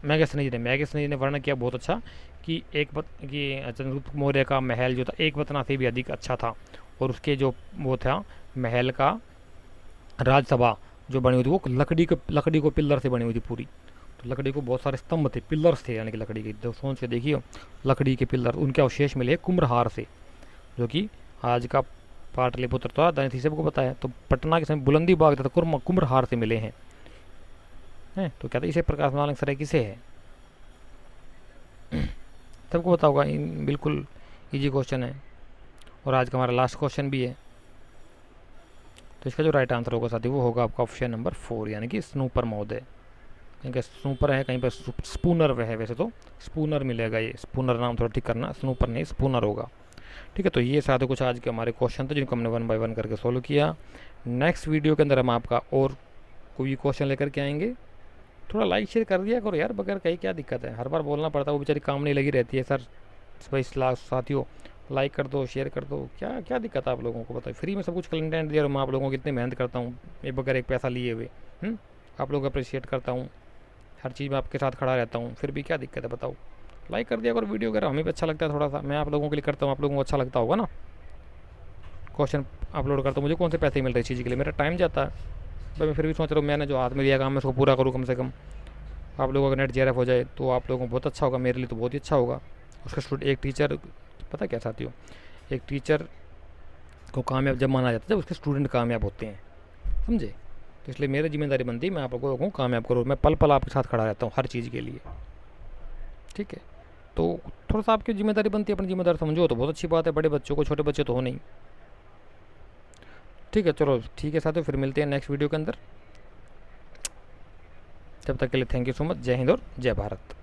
मैगस्थनीज ने वर्णन किया बहुत अच्छा, कि कि चंद्रगुप्त मौर्य का महल जो था एक बतना से भी अधिक अच्छा था, और उसके जो वो था महल का राजसभा जो बनी हुई थी वो लकड़ी को पिल्लर से बनी हुई थी पूरी। तो लकड़ी को बहुत सारे स्तंभ थे, पिल्लर्स थे, यानी कि लकड़ी के, जो सोच के देखिए लकड़ी के पिल्लर, उनके अवशेष मिले कुम्भरहार से, जो कि आज का पाटलिपुत्र था, दैनिक सबको पता है। तो पटना के समय बुलंदी बाग था, कुम्भरहार से मिले हैं। तो कहते इसे प्रकाश में सर किसे है, सबको पता होगा, बिल्कुल इजी क्वेश्चन है, और आज का हमारा लास्ट क्वेश्चन भी है। तो इसका जो राइट आंसर होगा साथी वो होगा आपका ऑप्शन नंबर 4, यानी कि स्नूपर महोदय। कहीं स्नूपर है, कहीं पर स्पूनर है, वैसे तो स्पूनर मिलेगा, ये स्पूनर नाम थोड़ा ठीक करना, स्नूपर नहीं स्पूनर होगा। ठीक है, तो ये साथ कुछ आज के हमारे क्वेश्चन थे जिनको हमने 1 बाय 1 करके सोल्व किया। नेक्स्ट वीडियो के अंदर हम आपका और कोई क्वेश्चन लेकर के आएंगे। थोड़ा लाइक शेयर कर दिया करो यार, बगैर कहीं क्या दिक्कत है, हर बार बोलना पड़ता है, वो बेचारी काम नहीं लगी रहती है। सर भाई साथियों लाइक कर दो, शेयर कर दो, क्या क्या दिक्कत है आप लोगों को, बताइए। फ्री में सब कुछ कंटेंट दिया और मैं आप लोगों को कितनी मेहनत करता हूँ, ये बगैर एक पैसा लिए हुए। आप लोग अप्रिशिएट करता हूँ, हर चीज़ में आपके साथ खड़ा रहता हूँ, फिर भी क्या दिक्कत है बताओ। लाइक कर दिया अगर वीडियो अगर हमें भी अच्छा लगता है थोड़ा सा, मैं आप लोगों के लिए करता हूँ, आप लोगों को अच्छा लगता होगा ना। क्वेश्चन अपलोड करता हूँ, मुझे कौन से पैसे मिल रहे इस चीज़ के लिए, मेरा टाइम जाता है भाई। मैं फिर भी सोच रहा हूँ मैंने जो हाथ में लिया काम मैं उसको पूरा करूँ कम से कम। आप लोगों का नेट JRF हो जाए तो आप लोगों को बहुत अच्छा होगा, मेरे लिए तो बहुत ही अच्छा होगा। उसका एक टीचर, पता क्या साथियों, एक टीचर को कामयाब जब माना जाता है जब उसके स्टूडेंट कामयाब होते हैं, समझे। तो इसलिए मेरी जिम्मेदारी बनती है मैं आप लोगों को कामयाब करूँ, मैं पल पल आपके साथ खड़ा रहता हूँ हर चीज़ के लिए। ठीक है, तो थोड़ा सा आपकी जिम्मेदारी बनती है, अपनी जिम्मेदारी समझो तो बहुत अच्छी बात है। बड़े बच्चों को, छोटे बच्चे तो हो नहीं। ठीक है, चलो ठीक है साथियों, फिर मिलते हैं नेक्स्ट वीडियो के अंदर। तब तक के लिए थैंक यू सो मच। जय हिंद और जय भारत।